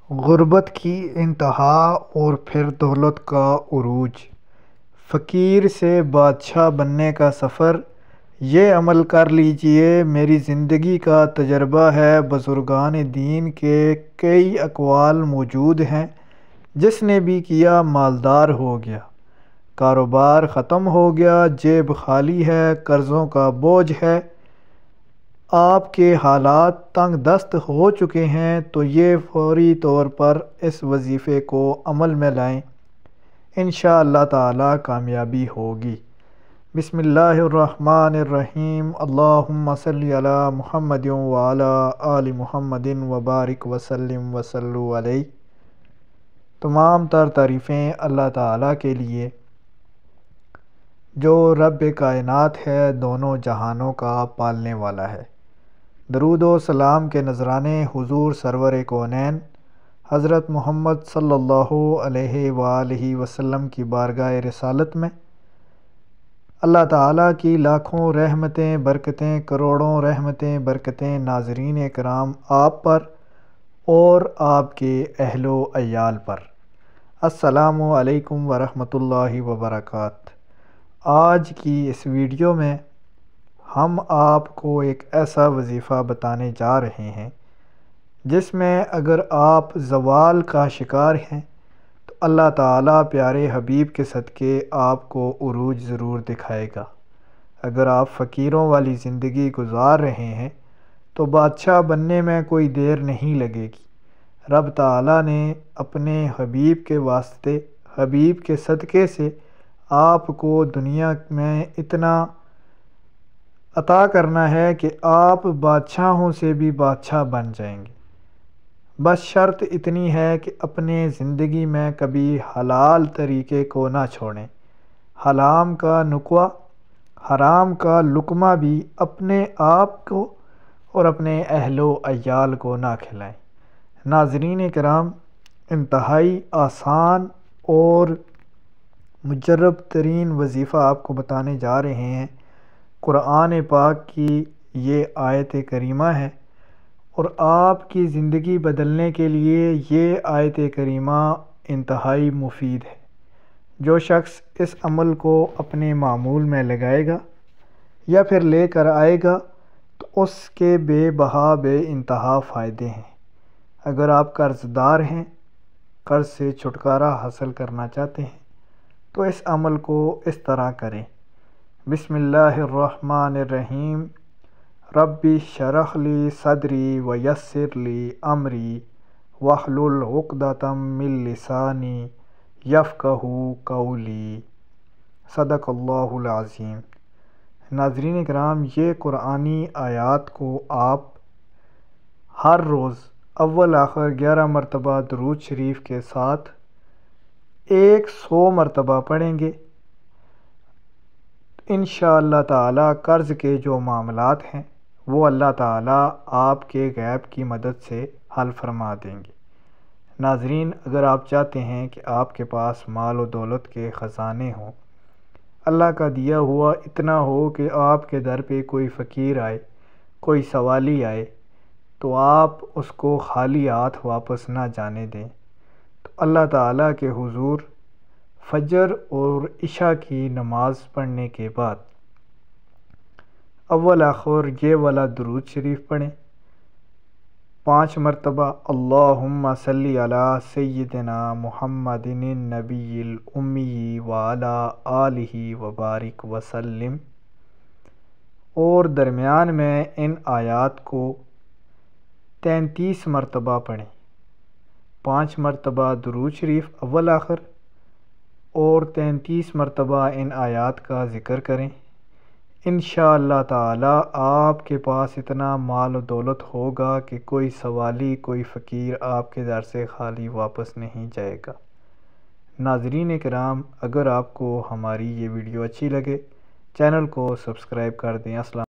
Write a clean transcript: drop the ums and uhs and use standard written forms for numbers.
غربت کی انتہا اور پھر دولت کا عروج۔ فقیر سے بادشاہ بننے کا سفر، یہ عمل کر لیجئے۔ میری زندگی کا تجربہ ہے۔ بزرگان دین کے کئی اقوال موجود ہیں۔ جس نے بھی کیا مالدار ہو گیا، کاروبار ختم ہو گیا، جیب خالی ہے، قرضوں کا بوجھ ہے، آپ کے حالات تنگ دست ہو چکے ہیں، تو یہ فوری طور پر اس وظیفے کو عمل میں لائیں، انشاءاللہ تعالی کامیابی ہوگی۔ بسم اللہ الرحمن الرحیم۔ اللہم صلی علی محمد وعلی آل محمد وبارک وسلم وصلوا علیہ۔ تمام تر تعریفیں اللہ تعالیٰ کے لیے جو رب کائنات ہے، دونوں جہانوں کا پالنے والا ہے۔ درود و سلام کے نذرانے حضور سرور کونین حضرت محمد صلی اللہ علیہ وآلہ وسلم کی بارگاہ رسالت میں اللہ تعالیٰ کی لاکھوں رحمتیں برکتیں، کروڑوں رحمتیں برکتیں ناظرین کرام آپ پر اور آپ کے اہل و عیال پر۔ السلام علیکم ورحمۃ اللہ وبرکاتہ۔ آج کی اس ویڈیو میں ہم آپ کو ایک ایسا وظیفہ بتانے جا رہے ہیں جس میں اگر آپ زوال کا شکار ہیں تو اللہ تعالیٰ پیارے حبیب کے صدقے آپ کو عروج ضرور دکھائے گا۔ اگر آپ فقیروں والی زندگی گزار رہے ہیں تو بادشاہ بننے میں کوئی دیر نہیں لگے گی۔ رب تعالیٰ نے اپنے حبیب کے واسطے، حبیب کے صدقے سے آپ کو دنیا میں اتنا عطا کرنا ہے کہ آپ بادشاہوں سے بھی بادشاہ بن جائیں گے۔ بس شرط اتنی ہے کہ اپنے زندگی میں کبھی حلال طریقے کو نہ چھوڑیں، حرام کا نکوہ، حرام کا لقمہ بھی اپنے آپ کو اور اپنے اہل و عیال کو نہ کھلائیں۔ ناظرین کرام، انتہائی آسان اور مجرب ترین وظیفہ آپ کو بتانے جا رہے ہیں۔ قرآن پاک کی یہ آیت کریمہ ہے اور آپ کی زندگی بدلنے کے لیے یہ آیت کریمہ انتہائی مفید ہے۔ جو شخص اس عمل کو اپنے معمول میں لگائے گا یا پھر لے کر آئے گا تو اس کے بے بہا بے انتہا فائدے ہیں۔ اگر آپ قرض دار ہیں، قرض سے چھٹکارا حاصل کرنا چاہتے ہیں تو اس عمل کو اس طرح کریں۔ بسم اللہ الرحمن الرحیم۔ ربی اشرح لی صدری ویسر لی امری واحلل عقدۃ من لسانی یفقہوا قولی۔ صدق اللہ العظیم۔ ناظرین کرام، یہ قرآنی آیات کو آپ ہر روز اول آخر 11 مرتبہ درود شریف کے ساتھ 100 مرتبہ پڑھیں گے، انشاءاللہ تعالی قرض کے جو معاملات ہیں وہ اللہ تعالیٰ آپ کے غیب کی مدد سے حل فرما دیں گے۔ ناظرین، اگر آپ چاہتے ہیں کہ آپ کے پاس مال و دولت کے خزانے ہوں، اللہ کا دیا ہوا اتنا ہو کہ آپ کے در پہ کوئی فقیر آئے، کوئی سوالی آئے تو آپ اس کو خالی ہاتھ واپس نہ جانے دیں، تو اللہ تعالیٰ کے حضور فجر اور عشاء کی نماز پڑھنے کے بعد اول آخر یہ والا درود شریف پڑھیں 5 مرتبہ۔ اللہم صلی علی سیدنا محمد النبی الامی وعلی آلہ وبارک وسلم، اور درمیان میں ان آیات کو 33 مرتبہ پڑھیں۔ 5 مرتبہ درود شریف اول آخر اور 33 مرتبہ ان آیات کا ذکر کریں۔ انشاءاللہ تعالی آپ کے پاس اتنا مال و دولت ہوگا کہ کوئی سوالی، کوئی فقیر آپ کے در سے خالی واپس نہیں جائے گا۔ ناظرین کرام، اگر آپ کو ہماری یہ ویڈیو اچھی لگے چینل کو سبسکرائب کر دیں۔ السلام